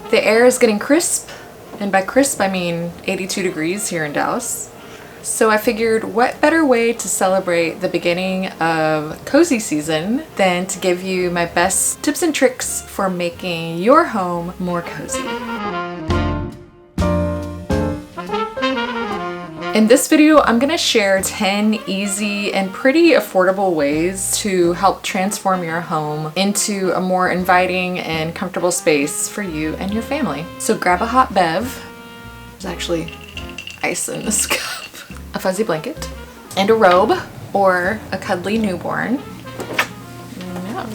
The air is getting crisp, and by crisp I mean 82 degrees here in Dallas. So I figured what better way to celebrate the beginning of cozy season than to give you my best tips and tricks for making your home more cozy. In this video, I'm gonna share 10 easy and pretty affordable ways to help transform your home into a more inviting and comfortable space for you and your family. So grab a hot bev. There's actually ice in this cup. A fuzzy blanket and a robe or a cuddly newborn. No.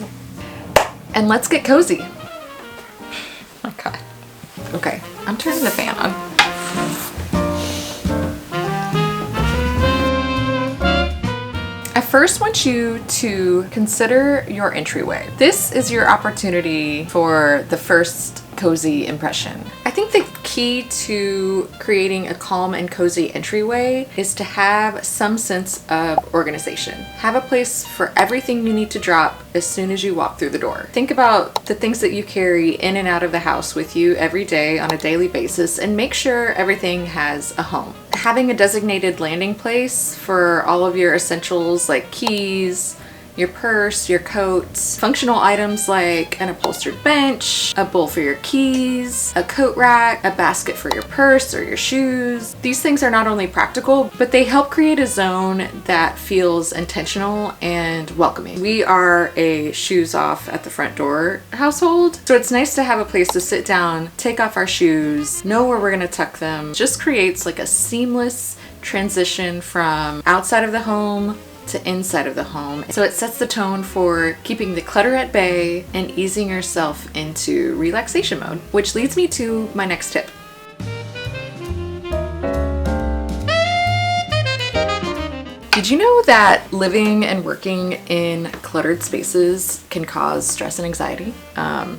And let's get cozy. Oh my God. Okay, I'm turning the fan on. I first want you to consider your entryway. This is your opportunity for the first cozy impression. I think the key to creating a calm and cozy entryway is to have some sense of organization. Have a place for everything you need to drop as soon as you walk through the door. Think about the things that you carry in and out of the house with you every day on a daily basis and make sure everything has a home. Having a designated landing place for all of your essentials like keys, your purse, your coats, functional items like an upholstered bench, a bowl for your keys, a coat rack, a basket for your purse or your shoes. These things are not only practical, but they help create a zone that feels intentional and welcoming. We are a shoes off at the front door household, so it's nice to have a place to sit down, take off our shoes, know where we're gonna tuck them. Just creates like a seamless transition from outside of the home to inside of the home. So it sets the tone for keeping the clutter at bay and easing yourself into relaxation mode, which leads me to my next tip. Did you know that living and working in cluttered spaces can cause stress and anxiety? I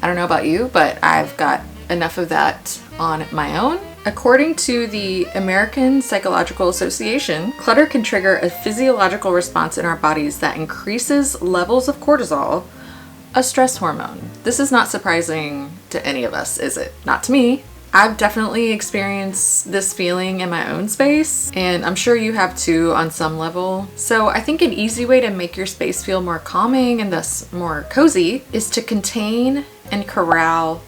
don't know about you, but I've got enough of that on my own. According to the American Psychological Association, clutter can trigger a physiological response in our bodies that increases levels of cortisol, a stress hormone. This is not surprising to any of us, is it? Not to me. I've definitely experienced this feeling in my own space, and I'm sure you have too on some level. So I think an easy way to make your space feel more calming and thus more cozy is to contain and corral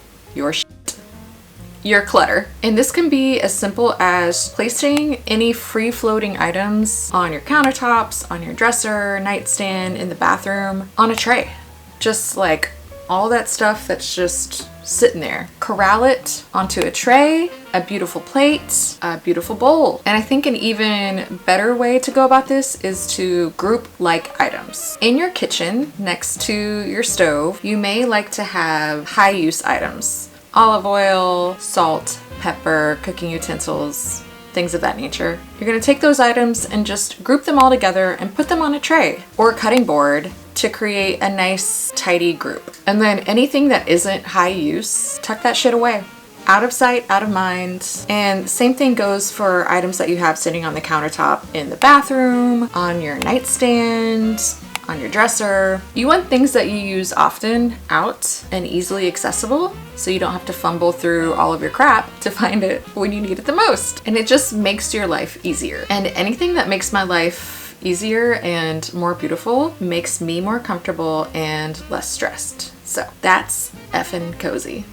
your clutter. And this can be as simple as placing any free-floating items on your countertops, on your dresser, nightstand, in the bathroom, on a tray. Just like all that stuff that's just sitting there. Corral it onto a tray, a beautiful plate, a beautiful bowl. And I think an even better way to go about this is to group like items. In your kitchen, next to your stove, you may like to have high-use items. Olive oil, salt, pepper, cooking utensils, things of that nature. You're gonna take those items and just group them all together and put them on a tray or a cutting board to create a nice, tidy group. And then anything that isn't high use, tuck that shit away. Out of sight, out of mind. And same thing goes for items that you have sitting on the countertop in the bathroom, on your nightstand, on your dresser. You want things that you use often out and easily accessible, so you don't have to fumble through all of your crap to find it when you need it the most. And it just makes your life easier. And anything that makes my life easier and more beautiful makes me more comfortable and less stressed. So that's effing cozy.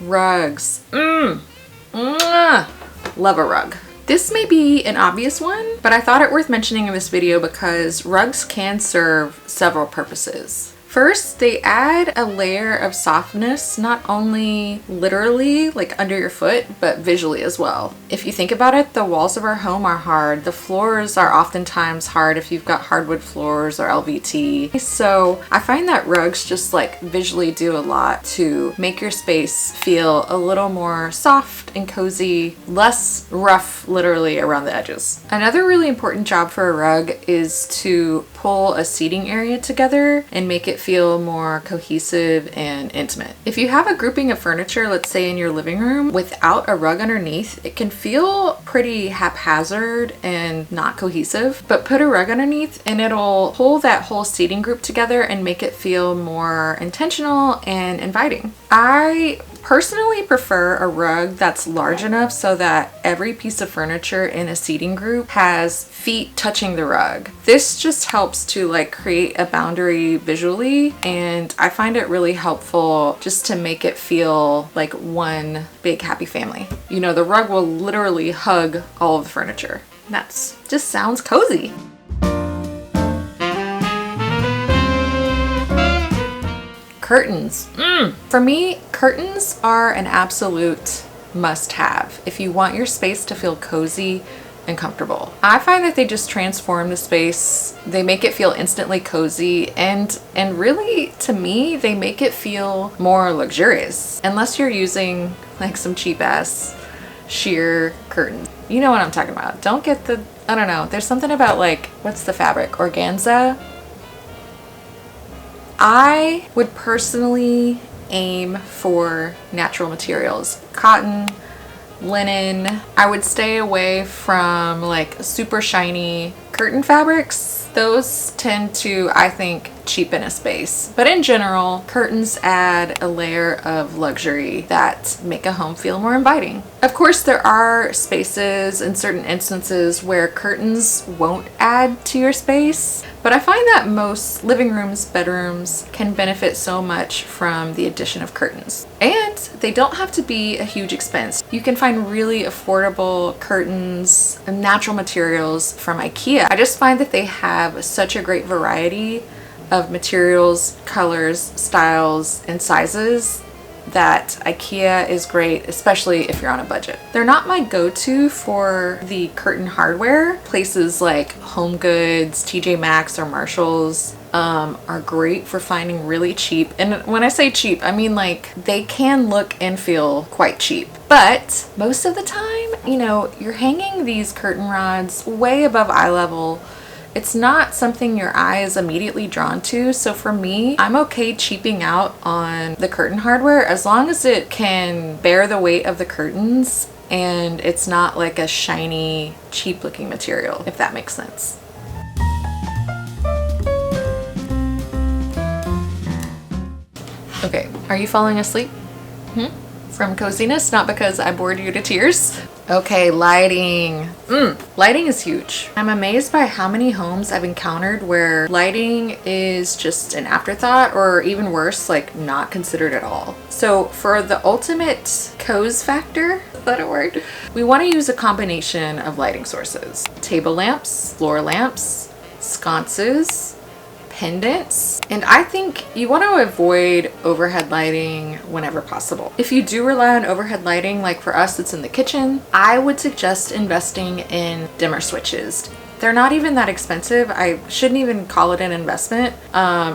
Rugs. Love a rug. This may be an obvious one, but I thought it worth mentioning in this video because rugs can serve several purposes. First, they add a layer of softness, not only literally like under your foot, but visually as well. If you think about it, the walls of our home are hard. The floors are oftentimes hard if you've got hardwood floors or LVT. So I find that rugs just like visually do a lot to make your space feel a little more soft and cozy, less rough literally around the edges. Another really important job for a rug is to pull a seating area together and make it feel more cohesive and intimate. If you have a grouping of furniture, let's say in your living room, without a rug underneath, it can feel pretty haphazard and not cohesive, but put a rug underneath and it'll pull that whole seating group together and make it feel more intentional and inviting. I personally prefer a rug that's large enough so that every piece of furniture in a seating group has feet touching the rug. This just helps to like create a boundary visually, and I find it really helpful just to make it feel like one big happy family. You know, the rug will literally hug all of the furniture. That's just sounds cozy. Curtains. For me, curtains are an absolute must-have if you want your space to feel cozy and comfortable. I find that they just transform the space. They make it feel instantly cozy, and really, to me, they make it feel more luxurious. Unless you're using like some cheap ass sheer curtains. You know what I'm talking about. Don't get the, I don't know, there's something about like, what's the fabric? Organza? I would personally aim for natural materials. Cotton, linen. I would stay away from like super shiny curtain fabrics. Those tend to, I think, cheapen a space. But in general, curtains add a layer of luxury that make a home feel more inviting. Of course, there are spaces in certain instances where curtains won't add to your space, but I find that most living rooms, bedrooms can benefit so much from the addition of curtains. And they don't have to be a huge expense. You can find really affordable curtains and natural materials from IKEA. I just find that they have such a great variety of materials, colors, styles, and sizes that IKEA is great, especially if you're on a budget. They're not my go-to for the curtain hardware. Places like Home Goods, TJ Maxx, or Marshalls are great for finding really cheap. And when I say cheap, I mean like they can look and feel quite cheap. But most of the time, you know, you're hanging these curtain rods way above eye level. It's not something your eye is immediately drawn to. So for me, I'm okay cheaping out on the curtain hardware as long as it can bear the weight of the curtains and it's not like a shiny, cheap looking material, if that makes sense. Okay, are you falling asleep? From coziness, not because I bored you to tears? Okay, lighting. Lighting is huge. I'm amazed by how many homes I've encountered where lighting is just an afterthought, or even worse, like not considered at all. So for the ultimate cozy factor, is that a word? We want to use a combination of lighting sources. Table lamps, floor lamps, sconces, pendants, and I think you want to avoid overhead lighting whenever possible. If you do rely on overhead lighting, like for us it's in the kitchen, I would suggest investing in dimmer switches. They're not even that expensive. I shouldn't even call it an investment.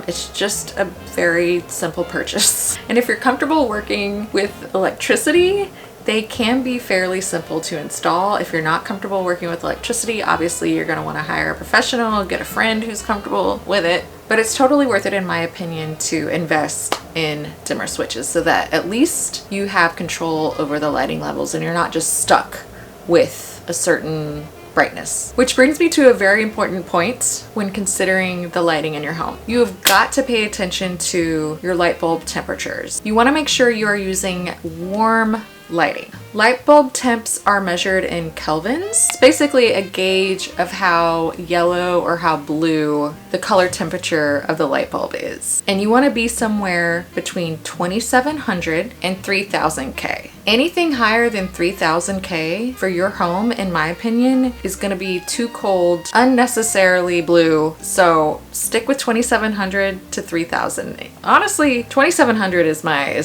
It's just a very simple purchase. And if you're comfortable working with electricity, they can be fairly simple to install. If you're not comfortable working with electricity, obviously you're gonna wanna hire a professional, get a friend who's comfortable with it. But it's totally worth it, in my opinion, to invest in dimmer switches so that at least you have control over the lighting levels and you're not just stuck with a certain brightness. Which brings me to a very important point when considering the lighting in your home. You have got to pay attention to your light bulb temperatures. You wanna make sure you are using warm lighting. Light bulb temps are measured in kelvins. It's basically a gauge of how yellow or how blue the color temperature of the light bulb is. And you want to be somewhere between 2700 and 3000 K. Anything higher than 3000 K for your home, in my opinion, is going to be too cold, unnecessarily blue. So stick with 2700 to 3000. Honestly, 2700 is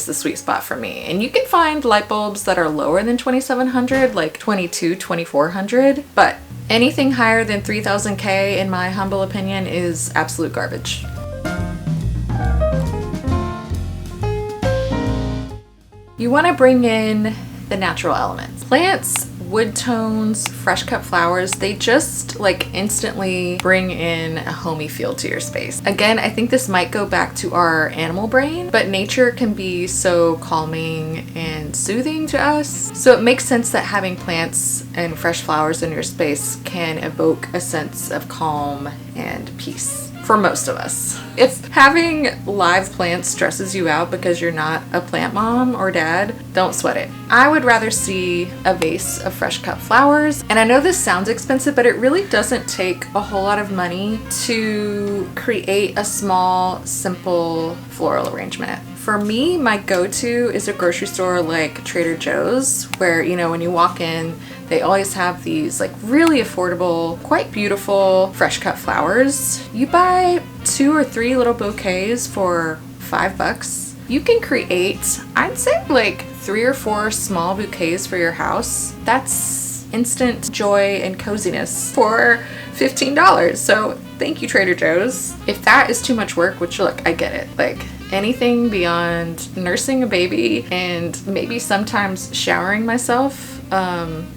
the sweet spot for me. And you can find light bulbs that are lower than 2700, like 2400, but anything higher than 3000 K, in my humble opinion, is absolute garbage. You want to bring in the natural elements. Plants wood tones, fresh cut flowers, they just like instantly bring in a homey feel to your space. Again, I think this might go back to our animal brain, but nature can be so calming and soothing to us. So it makes sense that having plants and fresh flowers in your space can evoke a sense of calm and peace for most of us. If having live plants stresses you out because you're not a plant mom or dad, don't sweat it. I would rather see a vase of fresh cut flowers. And I know this sounds expensive, but it really doesn't take a whole lot of money to create a small, simple floral arrangement. For me, my go-to is a grocery store like Trader Joe's, where, you know, when you walk in, they always have these like really affordable, quite beautiful fresh cut flowers. You buy 2 or 3 little bouquets for $5. You can create, I'd say, like 3 or 4 small bouquets for your house. That's instant joy and coziness for $15. So thank you, Trader Joe's. If that is too much work, which look, I get it. Like anything beyond nursing a baby and maybe sometimes showering myself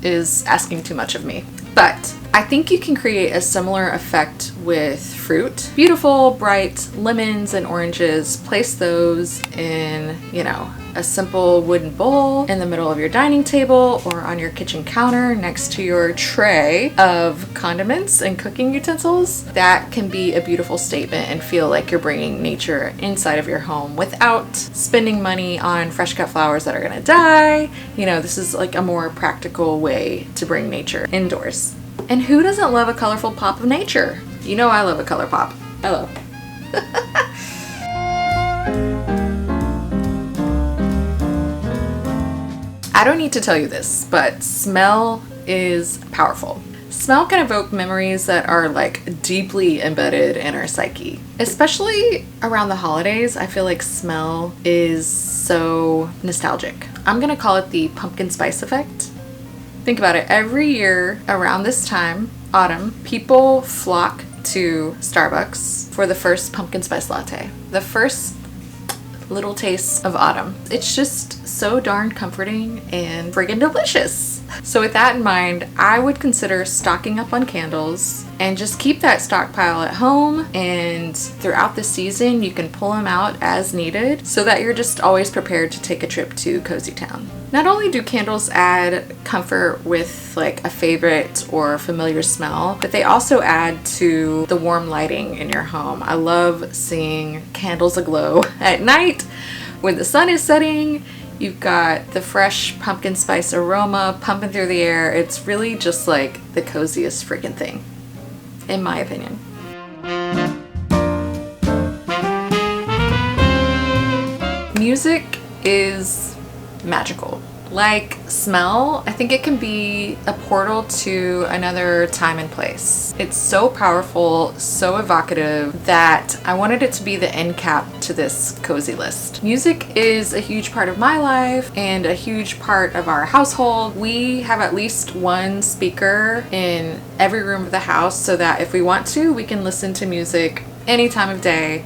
is asking too much of me. But I think you can create a similar effect with fruit. Beautiful, bright lemons and oranges. Place those in, you know, a simple wooden bowl in the middle of your dining table or on your kitchen counter next to your tray of condiments and cooking utensils. That can be a beautiful statement and feel like you're bringing nature inside of your home without spending money on fresh cut flowers that are gonna die. You know, this is like a more practical way to bring nature indoors. And who doesn't love a colorful pop of nature? You know I love a color pop. Hello. I don't need to tell you this, but smell is powerful. Smell can evoke memories that are like deeply embedded in our psyche. Especially around the holidays, I feel like smell is so nostalgic. I'm gonna call it the pumpkin spice effect. Think about it, every year around this time, autumn, people flock to Starbucks for the first pumpkin spice latte. The first little taste of autumn. It's just so darn comforting and friggin' delicious. So with that in mind, I would consider stocking up on candles and just keep that stockpile at home, and throughout the season you can pull them out as needed so that you're just always prepared to take a trip to Cozy Town. Not only do candles add comfort with like a favorite or familiar smell, but they also add to the warm lighting in your home. I love seeing candles aglow at night when the sun is setting. You've got the fresh pumpkin spice aroma pumping through the air. It's really just like the coziest freaking thing, in my opinion. Music is magical. Like smell, I think it can be a portal to another time and place. It's so powerful, so evocative that I wanted it to be the end cap to this cozy list. Music is a huge part of my life and a huge part of our household. We have at least one speaker in every room of the house so that if we want to, we can listen to music any time of day.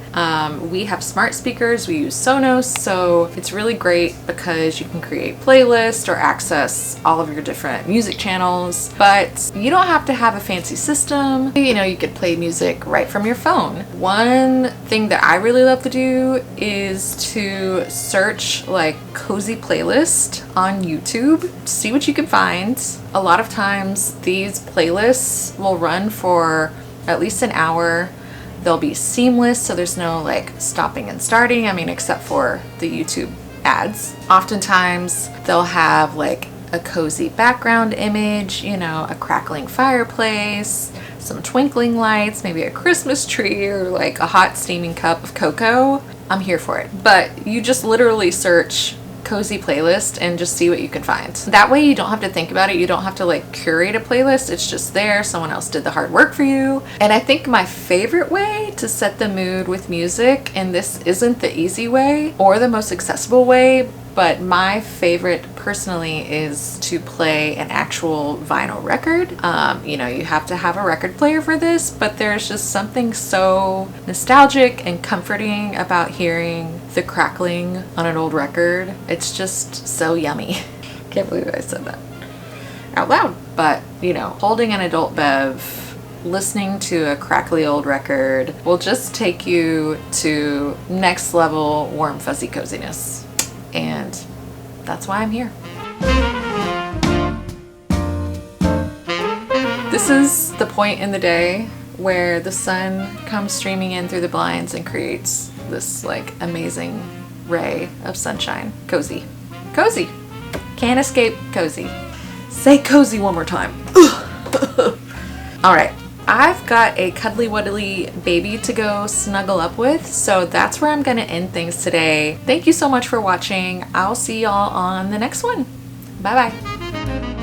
We have smart speakers, we use Sonos, so it's really great because you can create playlists or access all of your different music channels, but you don't have to have a fancy system. You know, you could play music right from your phone. One thing that I really love to do is to search like cozy playlist on YouTube, see what you can find. A lot of times these playlists will run for at least an hour. They'll be seamless, so there's no like stopping and starting, I mean, except for the YouTube ads. Oftentimes they'll have like a cozy background image, you know, a crackling fireplace, some twinkling lights, maybe a Christmas tree, or like a hot steaming cup of cocoa. I'm here for it. But you just literally search cozy playlist and just see what you can find. That way you don't have to think about it. You don't have to like curate a playlist. It's just there. Someone else did the hard work for you. And I think my favorite way to set the mood with music, and this isn't the easy way or the most accessible way, but my favorite personally is to play an actual vinyl record. You know, you have to have a record player for this, but there's just something so nostalgic and comforting about hearing the crackling on an old record. It's just so yummy. Can't believe I said that. out loud. But, you know, holding an adult bev, listening to a crackly old record will just take you to next level warm fuzzy coziness. And that's why I'm here. This is the point in the day where the sun comes streaming in through the blinds and creates this like amazing ray of sunshine. Cozy. Cozy. Can't escape cozy. Say cozy one more time. All right. I've got a cuddly wuddly baby to go snuggle up with, so that's where I'm gonna end things today. Thank you so much for watching. I'll see y'all on the next one. Bye bye.